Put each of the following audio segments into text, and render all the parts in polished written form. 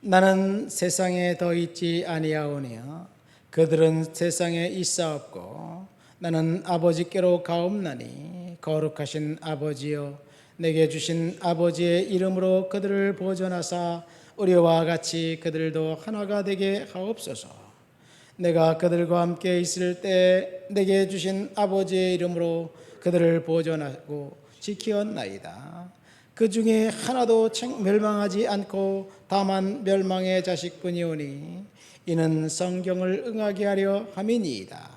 나는 세상에 더 있지 아니하오니요 그들은 세상에 있사옵고 나는 아버지께로 가옵나니 거룩하신 아버지여 내게 주신 아버지의 이름으로 그들을 보존하사 우리와 같이 그들도 하나가 되게 하옵소서. 내가 그들과 함께 있을 때 내게 주신 아버지의 이름으로 그들을 보존하고 지키었나이다. 그 중에 하나도 멸망하지 않고 다만 멸망의 자식뿐이오니 이는 성경을 응하게 하려 함이니이다.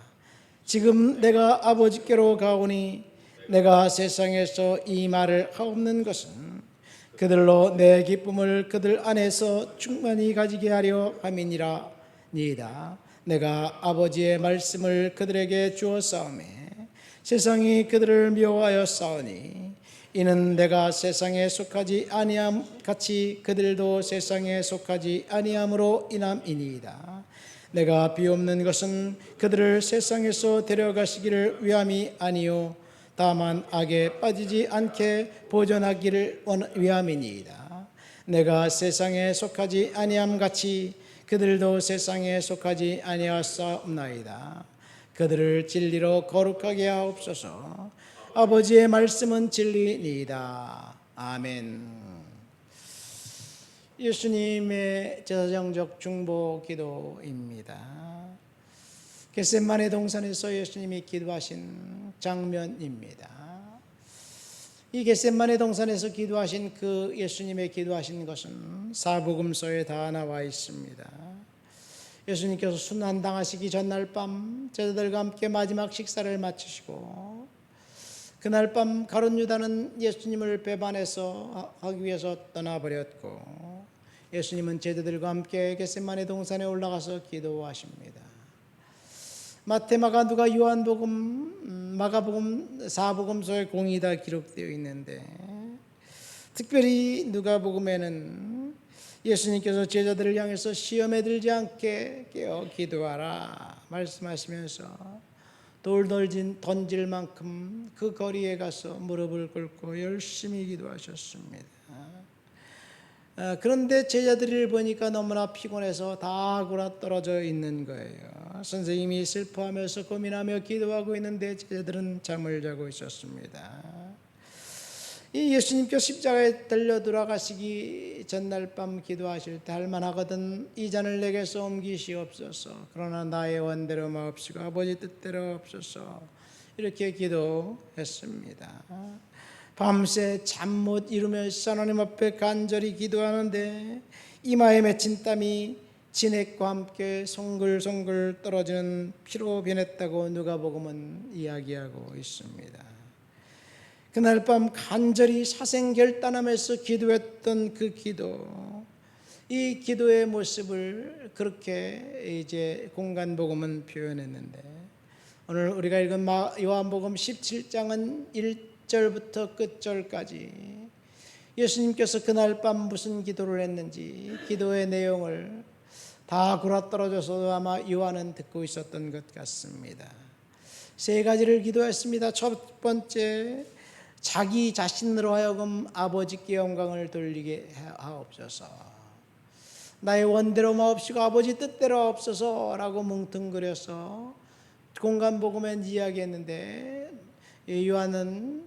지금 내가 아버지께로 가오니 내가 세상에서 이 말을 하옵는 것은 그들로 내 기쁨을 그들 안에서 충만히 가지게 하려 함이니라 니이다. 내가 아버지의 말씀을 그들에게 주었사오매 세상이 그들을 미워하여 싸우니 이는 내가 세상에 속하지 아니함 같이 그들도 세상에 속하지 아니함으로 인함이니이다. 내가 비옵는 것은 그들을 세상에서 데려가시기를 위함이 아니요 다만 악에 빠지지 않게 보존하기를 위함이니이다. 내가 세상에 속하지 아니함 같이 그들도 세상에 속하지 아니하사옵나이다. 그들을 진리로 거룩하게 하옵소서. 아버지의 말씀은 진리니이다. 아멘. 예수님의 제사장적 중보 기도입니다. 겟세마네 동산에서 예수님이 기도하신 장면입니다. 이 겟세마네 동산에서 기도하신 그 예수님의 기도하신 것은 사복음서에 다 나와 있습니다. 예수님께서 순환당하시기 전날 밤 제자들과 함께 마지막 식사를 마치시고 그날 밤 가룟 유다는 예수님을 배반해서 하기 위해서 떠나버렸고 예수님은 제자들과 함께 겟세마네 동산에 올라가서 기도하십니다. 마태, 마가, 누가, 요한복음, 마가복음, 사복음서에 공이 다 기록되어 있는데 특별히 누가복음에는 예수님께서 제자들을 향해서 시험에 들지 않게 깨어 기도하라 말씀하시면서 돌 던질 만큼 그 거리에 가서 무릎을 꿇고 열심히 기도하셨습니다. 그런데 제자들을 보니까 너무나 피곤해서 다 굴아떨어져 있는 거예요. 선생님이 슬퍼하면서 고민하며 기도하고 있는데 제자들은 잠을 자고 있었습니다. 이 예수님께서 십자가에 달려 돌아가시기 전날 밤 기도하실 때 할만하거든 이 잔을 내게서 옮기시옵소서. 그러나 나의 원대로 마옵시고 아버지 뜻대로 없소서. 이렇게 기도했습니다. 밤새 잠 못 이루면서 하나님 앞에 간절히 기도하는데 이마에 맺힌 땀이 진액과 함께 송글송글 떨어지는 피로 변했다고 누가복음은 이야기하고 있습니다. 그날 밤 간절히 사생결단하면서 기도했던 그 기도, 이 기도의 모습을 그렇게 이제 공간복음은 표현했는데 오늘 우리가 읽은 요한복음 17장은 1절부터 끝절까지 예수님께서 그날 밤 무슨 기도를 했는지 기도의 내용을 다 굴아떨어져서 아마 요한은 듣고 있었던 것 같습니다. 세 가지를 기도했습니다. 첫 번째, 자기 자신으로 하여금 아버지께 영광을 돌리게 하옵소서. 나의 원대로 마옵시고 아버지 뜻대로 없소서라고 뭉뚱그려서 공간복음엔 이야기했는데 요한은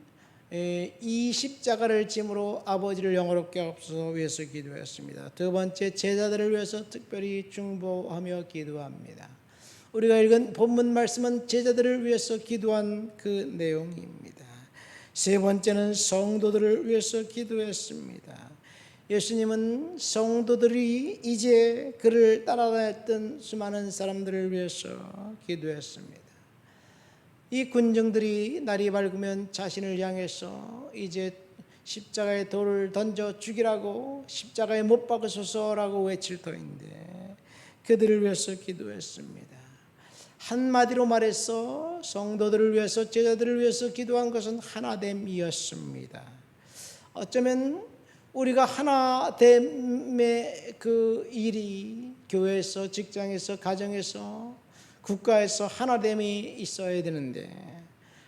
이 십자가를 짐으로 아버지를 영화롭게 하옵소서 위해서 기도했습니다. 두 번째, 제자들을 위해서 특별히 중보하며 기도합니다. 우리가 읽은 본문 말씀은 제자들을 위해서 기도한 그 내용입니다. 세 번째는 성도들을 위해서 기도했습니다. 예수님은 성도들이 이제 그를 따라다녔던 수많은 사람들을 위해서 기도했습니다. 이 군중들이 날이 밝으면 자신을 향해서 이제 십자가에 돌을 던져 죽이라고 십자가에 못 박으소서라고 외칠 터인데 그들을 위해서 기도했습니다. 한마디로 말해서 성도들을 위해서 제자들을 위해서 기도한 것은 하나됨이었습니다. 어쩌면 우리가 하나됨의 그 일이 교회에서, 직장에서, 가정에서, 국가에서 하나됨이 있어야 되는데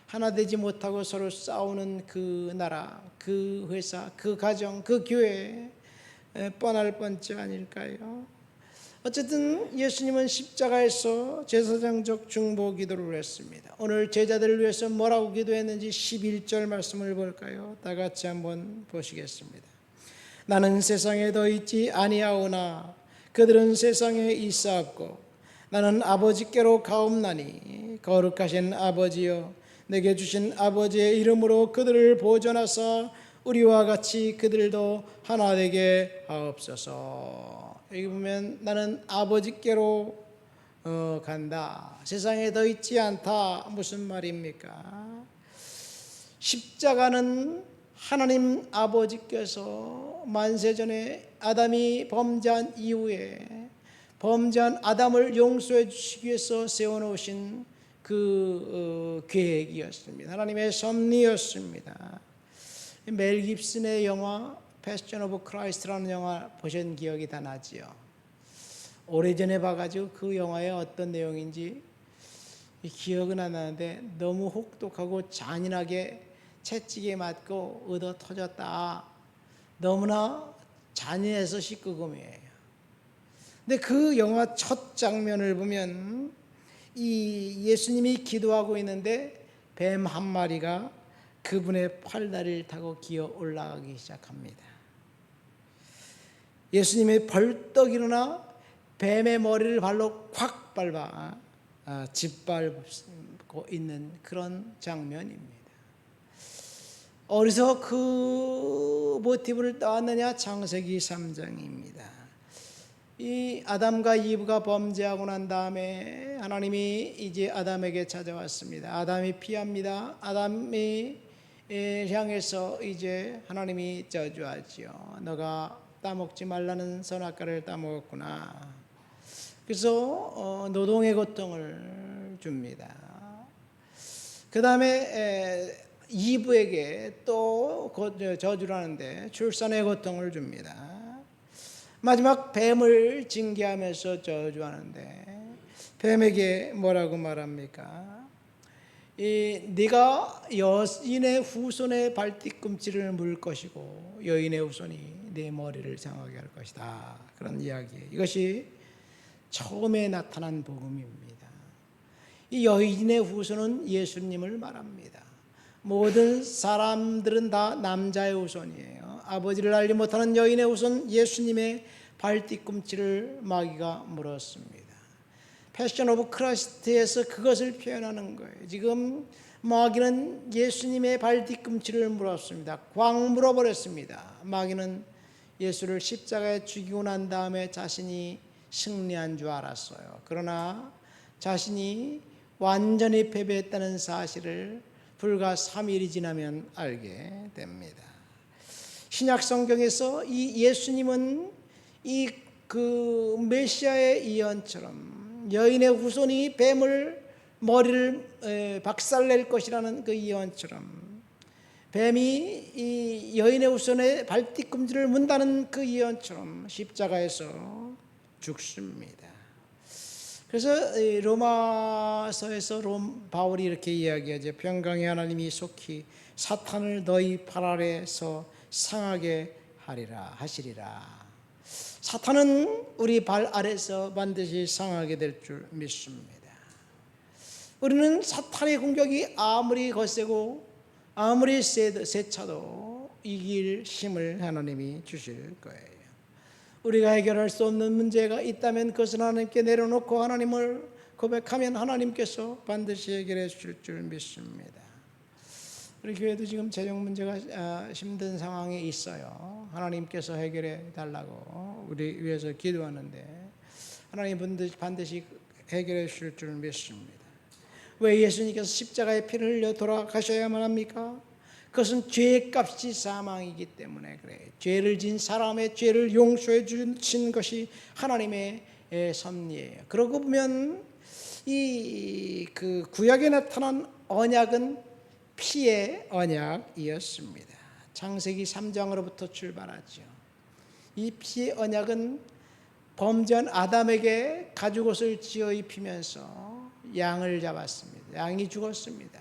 하나되지 못하고 서로 싸우는 그 나라, 그 회사, 그 가정, 그 교회, 뻔할 뻔째 아닐까요? 어쨌든 예수님은 십자가에서 제사장적 중보 기도를 했습니다. 오늘 제자들을 위해서 뭐라고 기도했는지 11절 말씀을 볼까요? 다 같이 한번 보시겠습니다. 나는 세상에 더 있지 아니하오나 그들은 세상에 있사옵고 나는 아버지께로 가옵나니 거룩하신 아버지여 내게 주신 아버지의 이름으로 그들을 보존하사 우리와 같이 그들도 하나 되게 하옵소서. 여기 보면 나는 아버지께로 간다. 세상에 더 있지 않다. 무슨 말입니까? 십자가는 하나님 아버지께서 만세전에 아담이 범죄한 이후에 범죄한 아담을 용서해 주시기 위해서 세워놓으신 그 계획이었습니다. 하나님의 섭리였습니다. 멜 깁슨의 영화 패션 오브 크라이스트라는 영화 보신 기억이 다 나지요. 오래전에 봐가지고 그 영화의 어떤 내용인지 기억은 안 나는데 너무 혹독하고 잔인하게 채찍에 맞고 얻어 터졌다. 너무나 잔인해서 19금이에요. 근데 그 영화 첫 장면을 보면 이 예수님이 기도하고 있는데 뱀 한 마리가 그분의 팔다리를 타고 기어 올라가기 시작합니다. 예수님이 벌떡 일어나 뱀의 머리를 발로 콱 밟아 짓밟고 있는 그런 장면입니다. 어디서 그 모티브를 따왔느냐? 창세기 3장입니다. 이 아담과 이브가 범죄하고 난 다음에 하나님이 이제 아담에게 찾아왔습니다. 아담이 피합니다. 아담이 향해서 이제 하나님이 저주하지요. 너가 따먹지 말라는 선악과를 따먹었구나. 그래서 노동의 고통을 줍니다. 그 다음에 이브에게 또 저주를 하는데 출산의 고통을 줍니다. 마지막 뱀을 징계하면서 저주하는데 뱀에게 뭐라고 말합니까? 네가 여인의 후손의 발뒤꿈치를 물 것이고 여인의 후손이 네 머리를 상하게 할 것이다. 그런 이야기예요. 이것이 처음에 나타난 복음입니다. 이 여인의 후손은 예수님을 말합니다. 모든 사람들은 다 남자의 후손이에요. 아버지를 알지 못하는 여인의 후손 예수님의 발뒤꿈치를 마귀가 물었습니다. 패션 오브 크라이스트에서 그것을 표현하는 거예요. 지금 마귀는 예수님의 발뒤꿈치를 물었습니다. 꽉 물어버렸습니다. 마귀는 예수를 십자가에 죽이고 난 다음에 자신이 승리한 줄 알았어요. 그러나 자신이 완전히 패배했다는 사실을 불과 3일이 지나면 알게 됩니다. 신약 성경에서 이 예수님은 이 그 메시아의 예언처럼 여인의 후손이 뱀을 머리를 박살낼 것이라는 그 예언처럼 뱀이 이 여인의 후손의 발뒤꿈치를 문다는 그 예언처럼 십자가에서 죽습니다. 그래서 로마서에서 바울이 이렇게 이야기하죠. 평강의 하나님이 속히 사탄을 너희 발 아래에서 상하게 하시리라. 사탄은 우리 발 아래에서 반드시 상하게 될 줄 믿습니다. 우리는 사탄의 공격이 아무리 거세고 아무리 세차도 이길 힘을 하나님이 주실 거예요. 우리가 해결할 수 없는 문제가 있다면 그것을 하나님께 내려놓고 하나님을 고백하면 하나님께서 반드시 해결해 주실 줄 믿습니다. 우리 교회도 지금 재정 문제가 힘든 상황에 있어요. 하나님께서 해결해 달라고 우리 위해서 기도하는데 하나님 반드시 해결해 주실 줄 믿습니다. 왜 예수님께서 십자가에 피를 흘려 돌아가셔야만 합니까? 그것은 죄의 값이 사망이기 때문에 그래요. 죄를 진 사람의 죄를 용서해 주신 것이 하나님의 섭리예요. 그러고 보면 이 그 구약에 나타난 언약은 피의 언약이었습니다. 창세기 3장으로부터 출발하죠. 이 피의 언약은 범죄한 아담에게 가죽옷을 지어 입히면서 양을 잡았습니다. 양이 죽었습니다.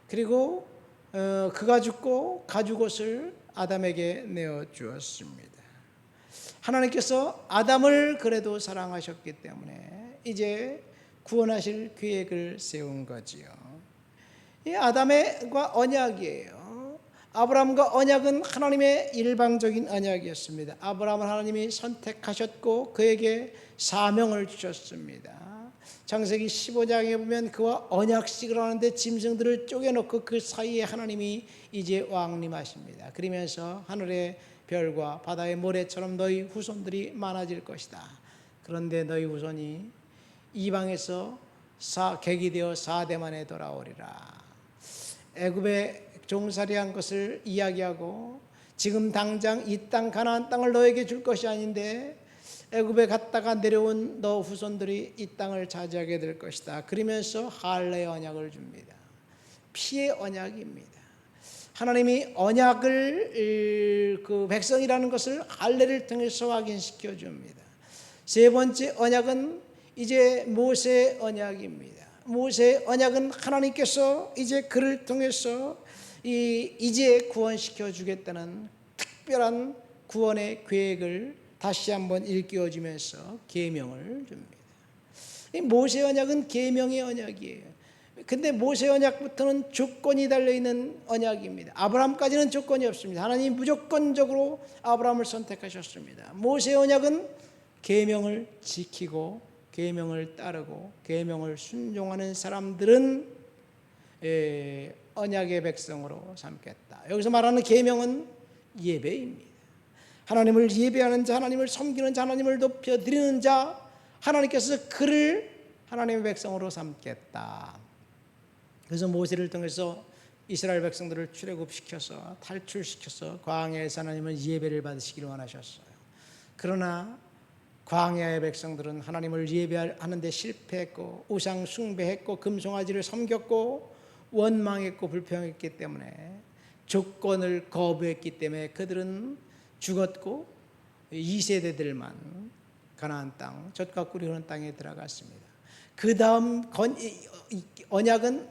그리고 그가 죽고 가죽옷을 아담에게 내어 주었습니다. 하나님께서 아담을 그래도 사랑하셨기 때문에 이제 구원하실 계획을 세운 거지요. 이 아담과 언약이에요. 아브라함과 언약은 하나님의 일방적인 언약이었습니다. 아브라함을 하나님이 선택하셨고 그에게 사명을 주셨습니다. 창세기 15장에 보면 그와 언약식을 하는데 짐승들을 쪼개놓고 그 사이에 하나님이 이제 왕림하십니다. 그러면서 하늘의 별과 바다의 모래처럼 너희 후손들이 많아질 것이다. 그런데 너희 후손이 이방에서 객이 되어 4대 만에 돌아오리라. 애굽에 종살이한 것을 이야기하고 지금 당장 이 땅 가나안 땅을 너에게 줄 것이 아닌데 애굽에 갔다가 내려온 너 후손들이 이 땅을 차지하게 될 것이다. 그러면서 할례의 언약을 줍니다. 피의 언약입니다. 하나님이 언약을 그 백성이라는 것을 할례를 통해서 확인시켜 줍니다. 세 번째 언약은 이제 모세의 언약입니다. 모세의 언약은 하나님께서 이제 그를 통해서 이제 구원시켜 주겠다는 특별한 구원의 계획을 다시 한번 일깨워 주면서 계명을 줍니다. 이 모세 언약은 계명의 언약이에요. 근데 모세 언약부터는 조건이 달려있는 언약입니다. 아브라함까지는 조건이 없습니다. 하나님이 무조건적으로 아브라함을 선택하셨습니다. 모세 언약은 계명을 지키고 계명을 따르고 계명을 순종하는 사람들은 언약의 백성으로 삼겠다. 여기서 말하는 계명은 예배입니다. 하나님을 예배하는 자, 하나님을 섬기는 자, 하나님을 높여드리는 자, 하나님께서 그를 하나님의 백성으로 삼겠다. 그래서 모세를 통해서 이스라엘 백성들을 출애굽시켜서 탈출시켜서 광야에서 하나님은 예배를 받으시기를 원하셨어요. 그러나 광야의 백성들은 하나님을 예배하는데 실패했고 우상 숭배했고 금송아지를 섬겼고 원망했고 불평했기 때문에 조건을 거부했기 때문에 그들은 죽었고 2세대들만 가나안 땅 젖과 꿀이 흐르는 땅에 들어갔습니다. 그 다음 언약은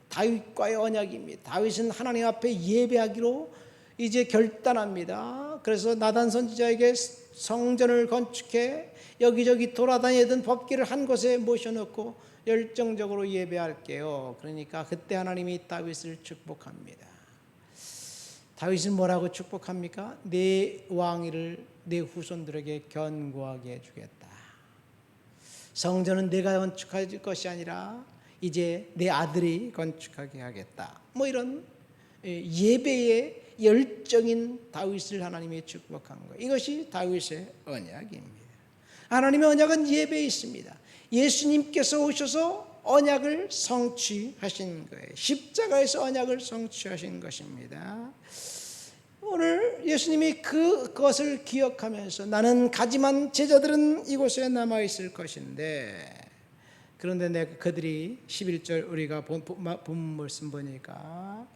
다윗과의 언약입니다. 다윗은 하나님 앞에 예배하기로 이제 결단합니다. 그래서 나단 선지자에게 성전을 건축해 여기저기 돌아다니던 법궤를 한 곳에 모셔놓고 열정적으로 예배할게요. 그러니까 그때 하나님이 다윗을 축복합니다. 다윗은 뭐라고 축복합니까? 내 왕위를 내 후손들에게 견고하게 해주겠다. 성전은 내가 건축할 것이 아니라 이제 내 아들이 건축하게 하겠다. 뭐 이런 예배의 열정인 다윗을 하나님이 축복한 거예요. 이것이 다윗의 언약입니다. 하나님의 언약은 예배에 있습니다. 예수님께서 오셔서 언약을 성취하신 거예요. 십자가에서 언약을 성취하신 것입니다. 오늘 예수님이 그것을 기억하면서 나는 가지만 제자들은 이곳에 남아있을 것인데, 그런데 그들이 11절 우리가 본 말씀 보니까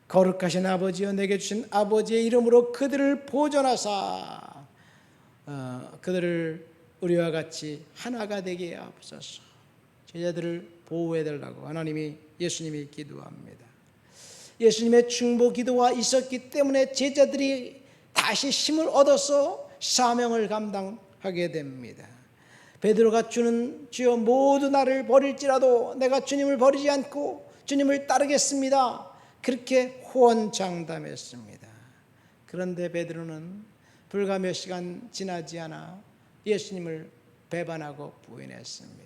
거룩하신 아버지여 내게 주신 아버지의 이름으로 그들을 보존하사 그들을 우리와 같이 하나가 되게 하옵소서. 제자들을 보호해달라고 예수님이 기도합니다. 예수님의 중보 기도가 있었기 때문에 제자들이 다시 힘을 얻어서 사명을 감당하게 됩니다. 베드로가 주여 모두 나를 버릴지라도 내가 주님을 버리지 않고 주님을 따르겠습니다. 그렇게 호언장담했습니다. 그런데 베드로는 불과 몇 시간 지나지 않아 예수님을 배반하고 부인했습니다.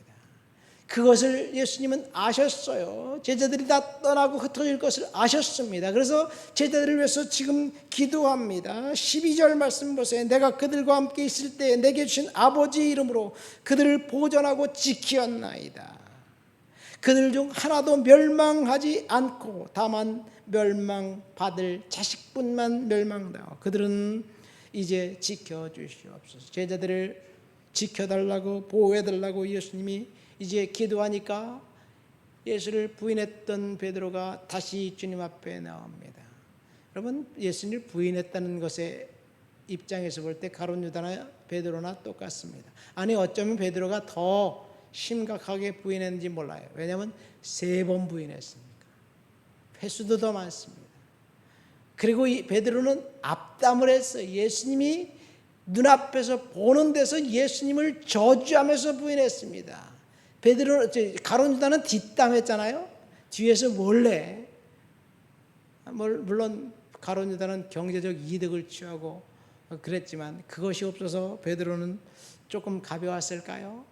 그것을 예수님은 아셨어요. 제자들이 다 떠나고 흩어질 것을 아셨습니다. 그래서 제자들을 위해서 지금 기도합니다. 12절 말씀 보세요. 내가 그들과 함께 있을 때 내게 주신 아버지의 이름으로 그들을 보존하고 지키었나이다. 그들 중 하나도 멸망하지 않고 다만 멸망받을 자식뿐만 멸망당하고 그들은 이제 지켜주시옵소서. 제자들을 지켜달라고 보호해달라고 예수님이 이제 기도하니까 예수를 부인했던 베드로가 다시 주님 앞에 나옵니다. 여러분, 예수님을 부인했다는 것의 입장에서 볼 때 가룟 유다나 베드로나 똑같습니다. 아니 어쩌면 베드로가 더 심각하게 부인했는지 몰라요. 왜냐하면 3번 부인했으니까. 횟수도 더 많습니다. 그리고 이 베드로는 앞담을 했어요. 예수님이 눈앞에서 보는 데서 예수님을 저주하면서 부인했습니다. 가룟 유다는 뒷담했잖아요. 뒤에서 몰래, 물론 가룟 유다는 경제적 이득을 취하고 그랬지만 그것이 없어서 베드로는 조금 가벼웠을까요?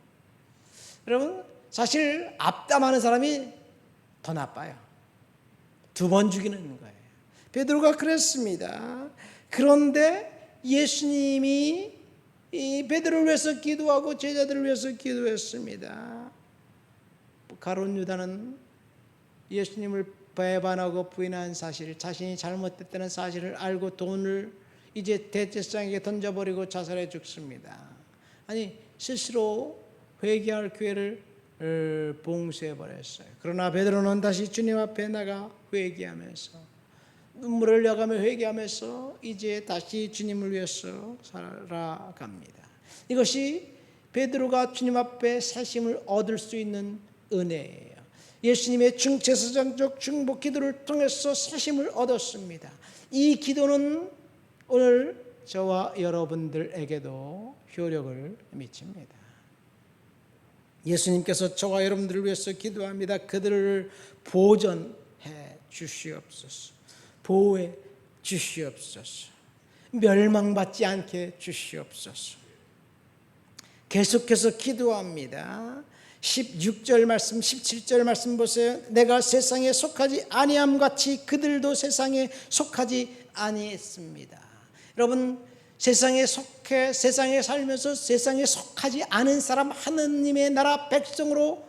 여러분, 사실 앞담하는 사람이 더 나빠요. 2번 죽이는 거예요. 베드로가 그랬습니다. 그런데 예수님이 이 베드로를 위해서 기도하고 제자들을 위해서 기도했습니다. 가룟 유다는 예수님을 배반하고 부인한 사실, 자신이 잘못됐다는 사실을 알고 돈을 이제 대제사장에게 던져버리고 자살해 죽습니다. 아니, 스스로 회개할 기회를 봉쇄해버렸어요. 그러나 베드로는 다시 주님 앞에 나가 회개하면서, 눈물을 흘려가며 회개하면서 이제 다시 주님을 위해서 살아갑니다. 이것이 베드로가 주님 앞에 사심을 얻을 수 있는 은혜예요. 예수님의 제사장적 중보 기도를 통해서 사심을 얻었습니다. 이 기도는 오늘 저와 여러분들에게도 효력을 미칩니다. 예수님께서 저와 여러분들을 위해서 기도합니다. 그들을 보존해 주시옵소서. 보호해 주시옵소서. 멸망받지 않게 주시옵소서. 계속해서 기도합니다. 16절 말씀, 17절 말씀 보세요. 내가 세상에 속하지 아니함 같이 그들도 세상에 속하지 아니했습니다. 여러분, 세상에 살면서 세상에 속하지 않은 사람, 하느님의 나라 백성으로,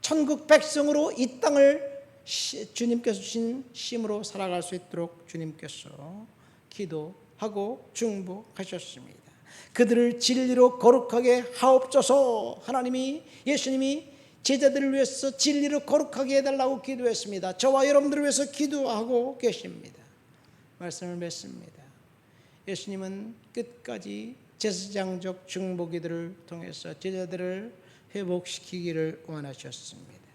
천국 백성으로 이 땅을 주님께서 주신 힘으로 살아갈 수 있도록 주님께서 기도하고 중보하셨습니다. 그들을 진리로 거룩하게 하옵소서. 예수님이 제자들을 위해서 진리로 거룩하게 해달라고 기도했습니다. 저와 여러분들을 위해서 기도하고 계십니다. 말씀을 맺습니다. 예수님은 끝까지 제사장적 중보기도를 통해서 제자들을 회복시키기를 원하셨습니다.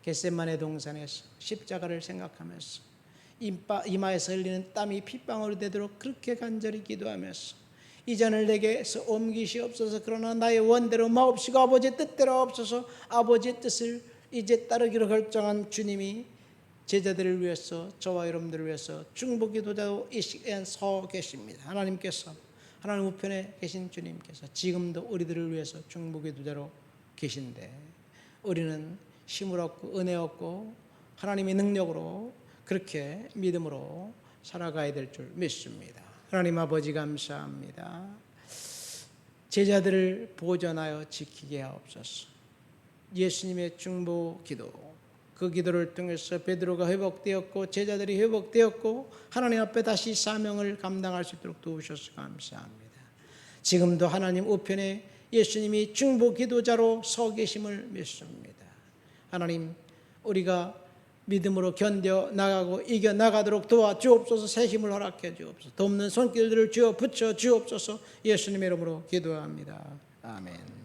겟세마네 동산에서 십자가를 생각하면서 이마에서 흘리는 땀이 핏방울이 되도록 그렇게 간절히 기도하면서 이 잔을 내게서 옮기시옵소서. 그러나 나의 원대로 마옵시고 아버지의 뜻대로 없어서 아버지의 뜻을 이제 따르기로 결정한 주님이 제자들을 위해서, 저와 여러분들을 위해서 중보기도자로 이 시간 서 계십니다. 하나님 우편에 계신 주님께서 지금도 우리들을 위해서 중보기도자로 계신데, 우리는 힘을 얻고 은혜 얻고 하나님의 능력으로 그렇게 믿음으로 살아가야 될 줄 믿습니다. 하나님 아버지 감사합니다. 제자들을 보존하여 지키게 하옵소서. 예수님의 중보기도, 그 기도를 통해서 베드로가 회복되었고 제자들이 회복되었고 하나님 앞에 다시 사명을 감당할 수 있도록 도우셔서 감사합니다. 지금도 하나님 우편에 예수님이 중보기도자로 서 계심을 믿습니다. 하나님, 우리가 믿음으로 견뎌 나가고 이겨 나가도록 도와주옵소서. 새 힘을 허락해 주옵소서. 돕는 손길들을 주어 붙여 주옵소서. 예수님의 이름으로 기도합니다. 아멘.